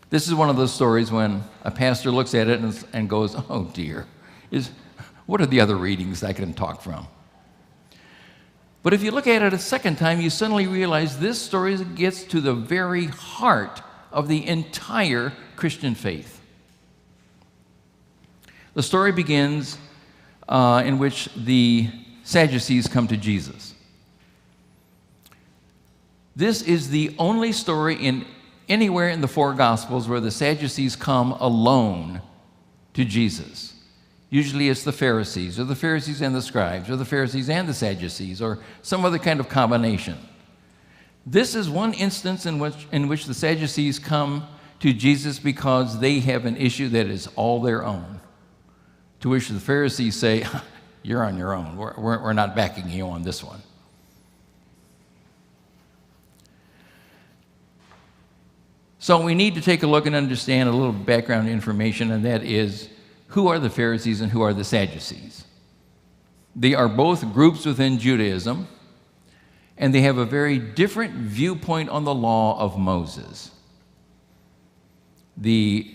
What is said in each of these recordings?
This is one of those stories when a pastor looks at it and goes, oh dear, what are the other readings I can talk from? But if you look at it a second time, you suddenly realize this story gets to the very heart of the entire Christian faith. The story begins in which the Sadducees come to Jesus. This is the only story anywhere in the four Gospels where the Sadducees come alone to Jesus. Usually it's the Pharisees, or the Pharisees and the scribes, or the Pharisees and the Sadducees, or some other kind of combination. This is one instance in which the Sadducees come to Jesus because they have an issue that is all their own, to which the Pharisees say, you're on your own. We're not backing you on this one. So we need to take a look and understand a little background information, and that is, who are the Pharisees and who are the Sadducees? They are both groups within Judaism, and they have a very different viewpoint on the law of Moses. The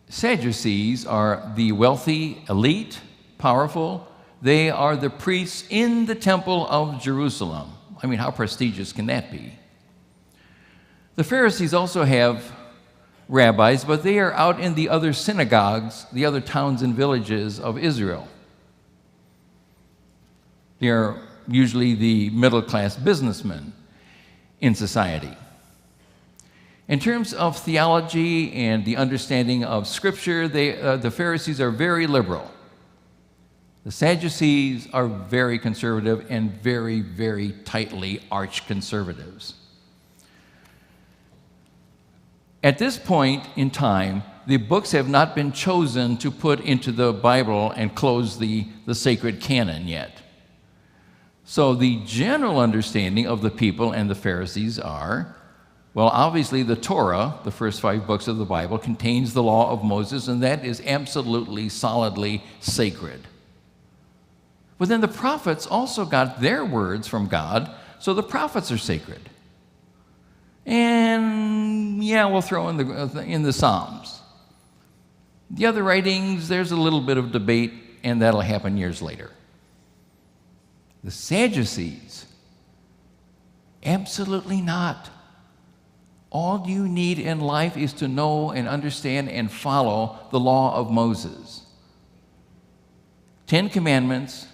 Sadducees are the wealthy, elite, powerful. They are the priests in the temple of Jerusalem. I mean, how prestigious can that be? The Pharisees also have rabbis, but they are out in the other synagogues, the other towns and villages of Israel. They are usually the middle-class businessmen in society. In terms of theology and the understanding of Scripture, the Pharisees are very liberal. The Sadducees are very conservative and very, very tightly arch-conservatives. At this point in time, the books have not been chosen to put into the Bible and close the sacred canon yet. So the general understanding of the people and the Pharisees are, well, obviously the Torah, the first 5 books of the Bible, contains the law of Moses, and that is absolutely, solidly sacred. But then the prophets also got their words from God, so the prophets are sacred. And yeah, we'll throw in the Psalms. The other writings, there's a little bit of debate, and that'll happen years later. The Sadducees, absolutely not. All you need in life is to know and understand and follow the law of Moses. 10 commandments,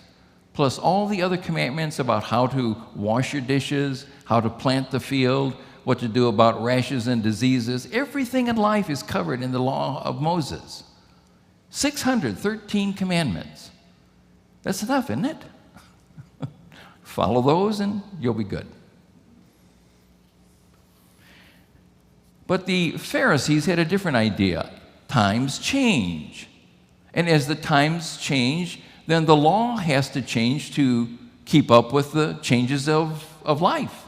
plus all the other commandments about how to wash your dishes, how to plant the field, what to do about rashes and diseases. Everything in life is covered in the law of Moses. 613 commandments. That's enough, isn't it? Follow those and you'll be good. But the Pharisees had a different idea. Times change. And as the times change, then the law has to change to keep up with the changes of life.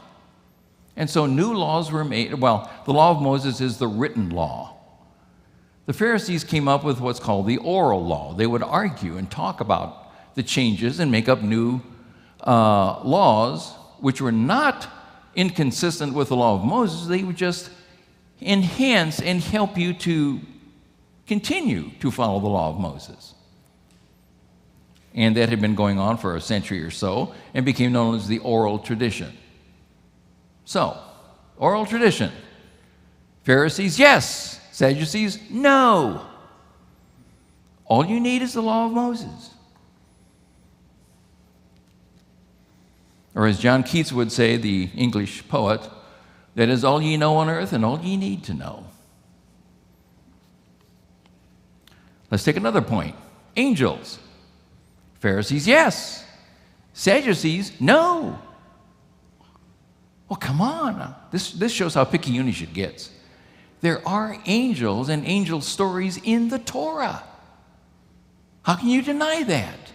And so new laws were made. Well, the law of Moses is the written law. The Pharisees came up with what's called the oral law. They would argue and talk about the changes and make up new laws, which were not inconsistent with the law of Moses. They would just enhance and help you to continue to follow the law of Moses. And that had been going on for a century or so and became known as the oral tradition. So, oral tradition. Pharisees, yes. Sadducees, no. All you need is the law of Moses. Or as John Keats would say, the English poet, that is all ye know on earth and all ye need to know. Let's take another point. Angels. Pharisees, yes. Sadducees, no. Well, come on. This shows how picky Unished gets. There are angels and angel stories in the Torah. How can you deny that?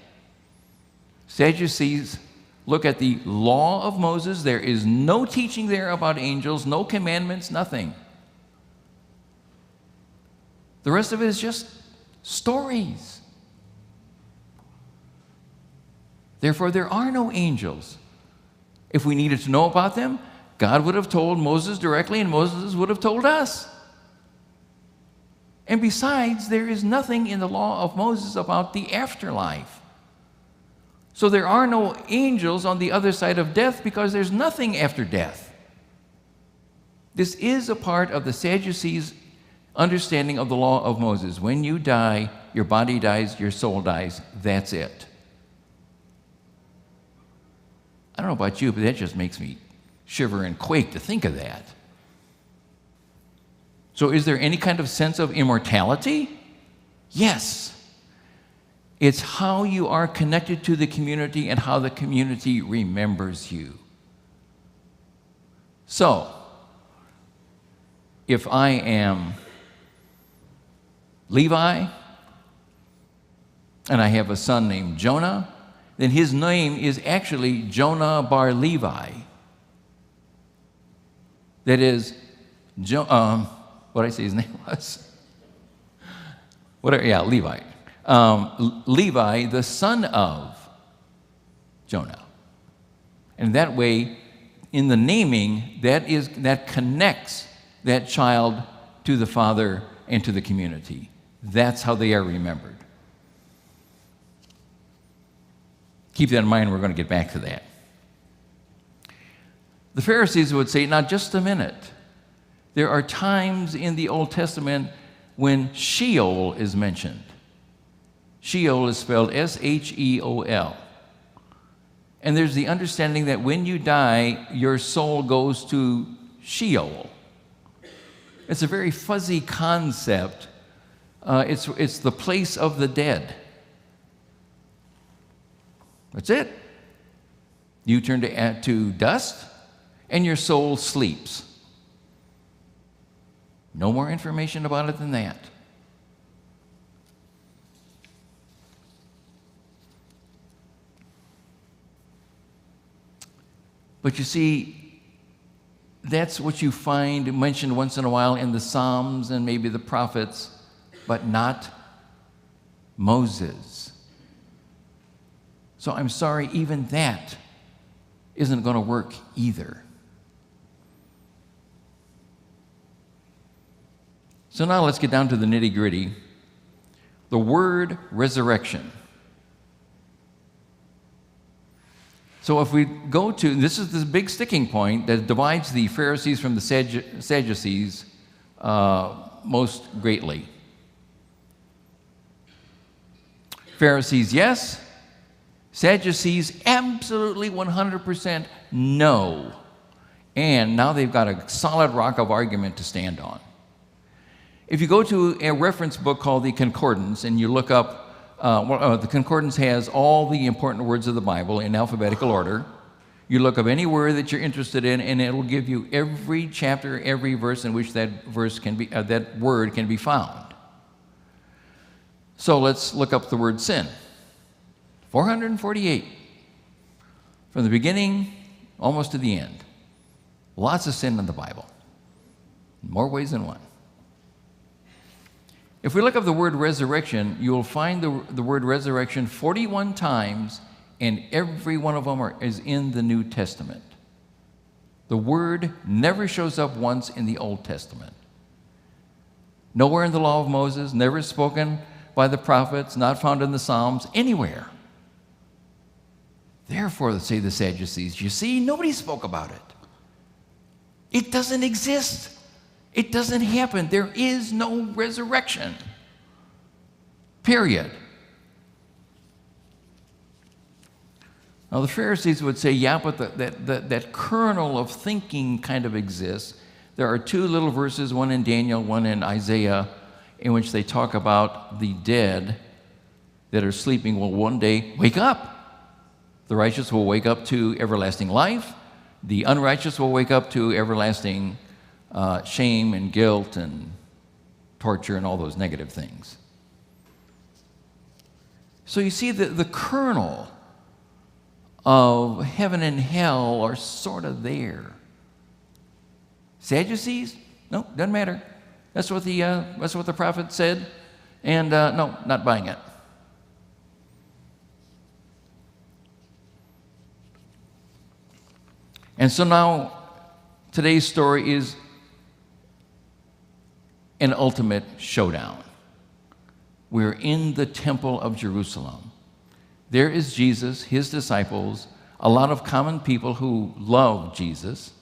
Sadducees look at the law of Moses. There is no teaching there about angels, no commandments, nothing. The rest of it is just stories. Therefore, there are no angels. If we needed to know about them, God would have told Moses directly, and Moses would have told us. And besides, there is nothing in the law of Moses about the afterlife. So there are no angels on the other side of death because there's nothing after death. This is a part of the Sadducees' understanding of the law of Moses. When you die, your body dies, your soul dies. That's it. I don't know about you, but that just makes me shiver and quake to think of that. So is there any kind of sense of immortality? Yes. It's how you are connected to the community and how the community remembers you. So, if I am Levi and I have a son named Jonah, then his name is actually Jonah bar Levi. That is, what did I say his name was? Levi. Levi, the son of Jonah. And that way, in the naming, that connects that child to the father and to the community. That's how they are remembered. Keep that in mind, we're going to get back to that. The Pharisees would say, now just a minute. There are times in the Old Testament when Sheol is mentioned. Sheol is spelled S-H-E-O-L. And there's the understanding that when you die, your soul goes to Sheol. It's a very fuzzy concept. It's the place of the dead. That's it. You turn to dust, and your soul sleeps. No more information about it than that. But you see, that's what you find mentioned once in a while in the Psalms and maybe the prophets, but not Moses. So I'm sorry, even that isn't going to work either. So now let's get down to the nitty-gritty. The word resurrection. So if we go to, this is the big sticking point that divides the Pharisees from the Sadducees most greatly. Pharisees, yes. Sadducees, absolutely 100% no. And now they've got a solid rock of argument to stand on. If you go to a reference book called the Concordance and you look up, the Concordance has all the important words of the Bible in alphabetical order. You look up any word that you're interested in, and it will give you every chapter, every verse in which that word can be found. So let's look up the word sin. 448. From the beginning almost to the end. Lots of sin in the Bible. More ways than one. If we look up the word resurrection, you will find the word resurrection 41 times, and every one of them is in the New Testament. The word never shows up once in the Old Testament. Nowhere in the law of Moses, never spoken by the prophets, not found in the Psalms, anywhere. Therefore, say the Sadducees, you see, nobody spoke about it. It doesn't exist. It doesn't happen. There is no resurrection. Period. Now, the Pharisees would say, yeah, but that kernel of thinking kind of exists. There are two little verses, one in Daniel, one in Isaiah, in which they talk about the dead that are sleeping will one day wake up. The righteous will wake up to everlasting life. The unrighteous will wake up to everlasting shame and guilt and torture and all those negative things. So you see the kernel of heaven and hell are sort of there. Sadducees? No, doesn't matter. That's what the prophet said, and no, not buying it. And so now today's story is an ultimate showdown. We're in the temple of Jerusalem. There is Jesus, his disciples, a lot of common people who love Jesus,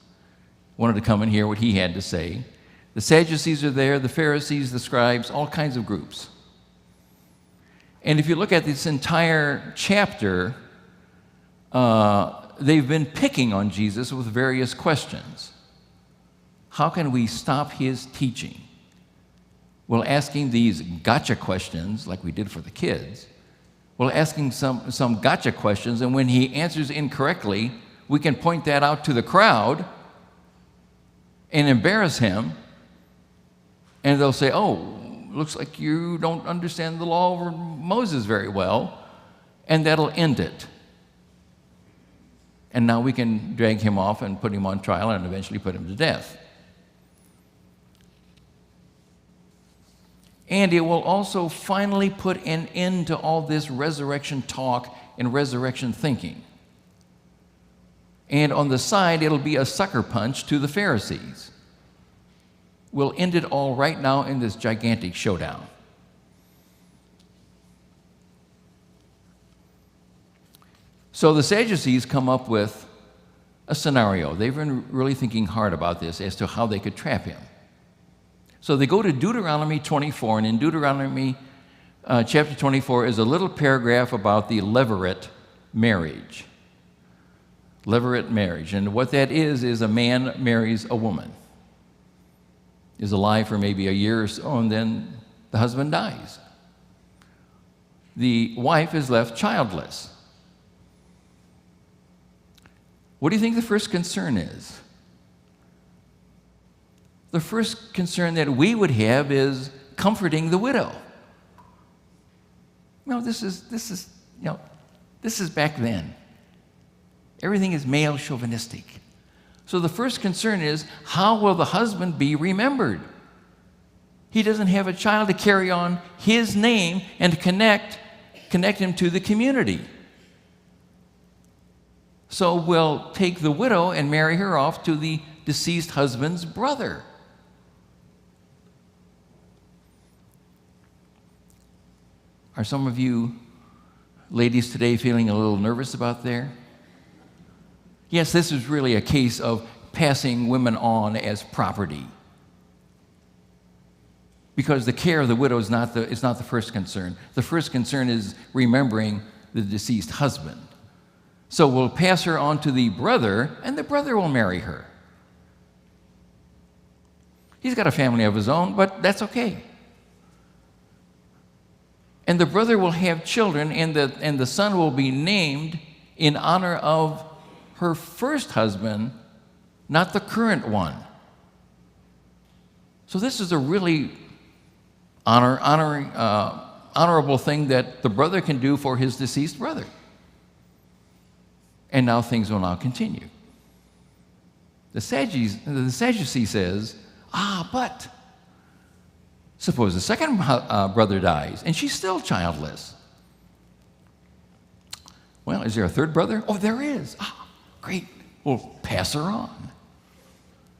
wanted to come and hear what he had to say. The Sadducees are there, the Pharisees, the scribes, all kinds of groups. And if you look at this entire chapter, they've been picking on Jesus with various questions. How can we stop his teaching? Well, asking these gotcha questions, like we did for the kids, well, asking some gotcha questions, and when he answers incorrectly, we can point that out to the crowd and embarrass him, and they'll say, oh, looks like you don't understand the law of Moses very well, and that'll end it. And now we can drag him off and put him on trial and eventually put him to death. And it will also finally put an end to all this resurrection talk and resurrection thinking. And on the side, it'll be a sucker punch to the Pharisees. We'll end it all right now in this gigantic showdown. So the Sadducees come up with a scenario. They've been really thinking hard about this as to how they could trap him. So they go to Deuteronomy 24, and in Deuteronomy chapter 24 is a little paragraph about the levirate marriage. Levirate marriage. And what that is a man marries a woman, is alive for maybe a year or so, and then the husband dies. The wife is left childless. What do you think the first concern is? The first concern that we would have is comforting the widow. This is back then. Everything is male chauvinistic. So the first concern is, how will the husband be remembered? He doesn't have a child to carry on his name and to connect him to the community. So we'll take the widow and marry her off to the deceased husband's brother. Are some of you ladies today feeling a little nervous about there? Yes, this is really a case of passing women on as property. Because the care of the widow is not the first concern. The first concern is remembering the deceased husband. So we'll pass her on to the brother, and the brother will marry her. He's got a family of his own, but that's okay. And the brother will have children, and the son will be named in honor of her first husband, not the current one. So this is a really honorable thing that the brother can do for his deceased brother. And now things will now continue. The Sadducee says, but suppose the second brother dies, and she's still childless. Well, is there a third brother? Oh, there is. Great. We'll pass her on.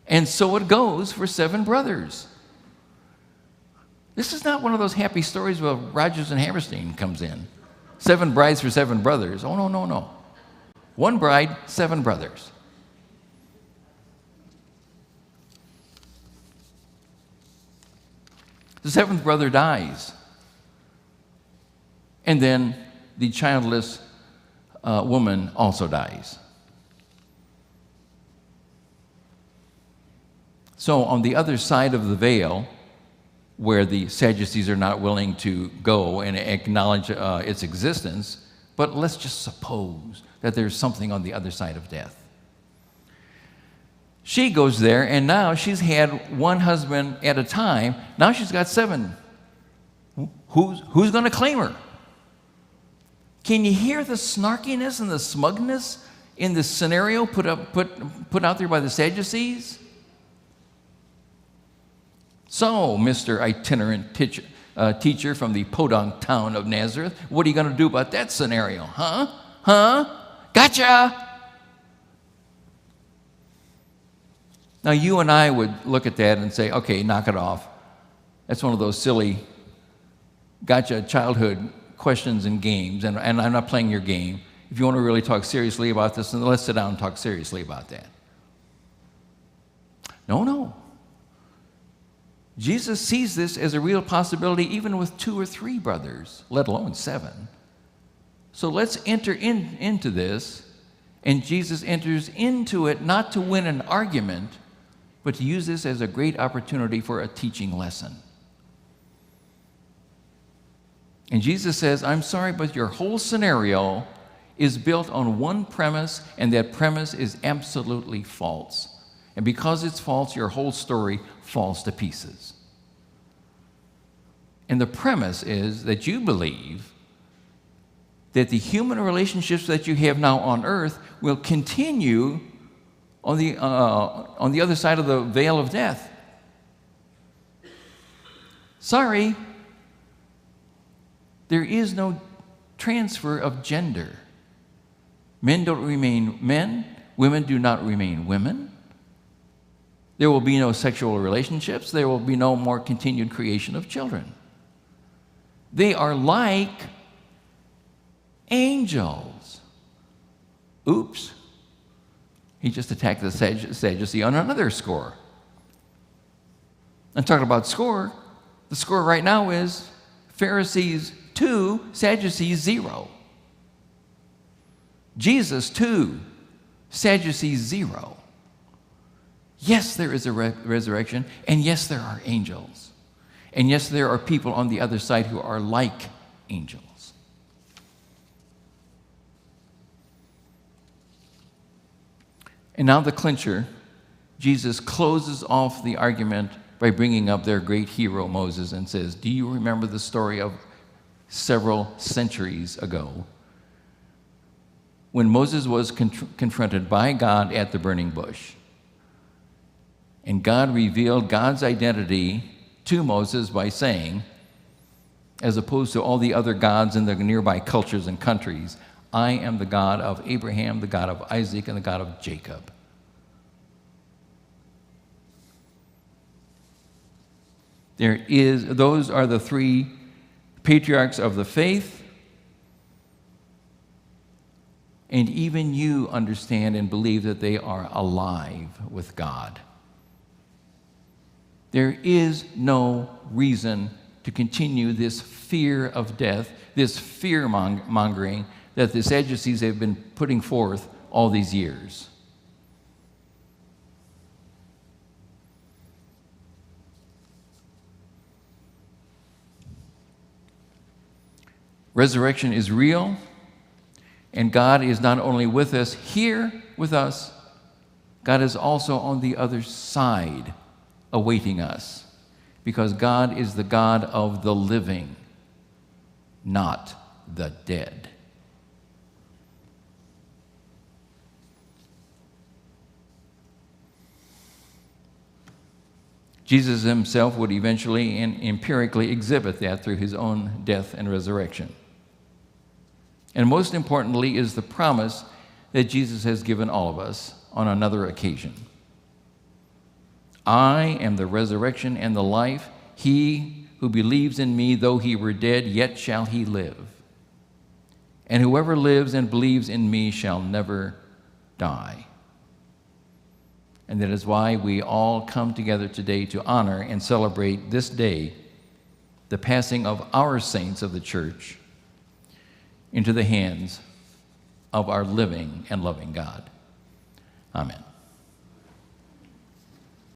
And so it goes for 7 brothers. This is not one of those happy stories where Rodgers and Hammerstein comes in. 7 brides for 7 brothers. Oh, no. 1 bride, 7 brothers. The 7th brother dies. And then the childless woman also dies. So on the other side of the veil, where the Sadducees are not willing to go and acknowledge its existence, but let's just suppose that there's something on the other side of death. She goes there, and now she's had 1 husband at a time. Now she's got 7. Who's going to claim her? Can you hear the snarkiness and the smugness in this scenario put out there by the Sadducees? So, Mr. Itinerant teacher from the podunk town of Nazareth, what are you going to do about that scenario? Huh? Gotcha! Now, you and I would look at that and say, okay, knock it off. That's one of those silly gotcha childhood questions and games, and I'm not playing your game. If you want to really talk seriously about this, then let's sit down and talk seriously about that. No. Jesus sees this as a real possibility even with 2 or 3 brothers, let alone 7. So let's enter into this, and Jesus enters into it not to win an argument, but to use this as a great opportunity for a teaching lesson. And Jesus says, I'm sorry, but your whole scenario is built on one premise, and that premise is absolutely false. And because it's false, your whole story falls to pieces. And the premise is that you believe that the human relationships that you have now on earth will continue on the other side of the veil of death. Sorry, there is no transfer of gender. Men don't remain men, women do not remain women. There will be no sexual relationships, there will be no more continued creation of children. They are like angels. Oops. He just attacked the Sadducee on another score. I'm talking about score. The score right now is Pharisees 2, Sadducees 0. Jesus 2, Sadducees 0. Yes, there is a resurrection, and yes, there are angels. And yes, there are people on the other side who are like angels. And now the clincher, Jesus closes off the argument by bringing up their great hero Moses and says, do you remember the story of several centuries ago when Moses was confronted by God at the burning bush? And God revealed God's identity to Moses by saying, as opposed to all the other gods in the nearby cultures and countries, I am the God of Abraham, the God of Isaac, and the God of Jacob. Those are the 3 patriarchs of the faith. And even you understand and believe that they are alive with God. There is no reason to continue this fear of death, this fear-mongering that the Sadducees have been putting forth all these years. Resurrection is real, and God is not only with us here with us, God is also on the other side awaiting us, because God is the God of the living, not the dead. Jesus himself would eventually and empirically exhibit that through his own death and resurrection. And most importantly is the promise that Jesus has given all of us on another occasion. I am the resurrection and the life. He who believes in me, though he were dead, yet shall he live. And whoever lives and believes in me shall never die. And that is why we all come together today to honor and celebrate this day, the passing of our saints of the church into the hands of our living and loving God. Amen.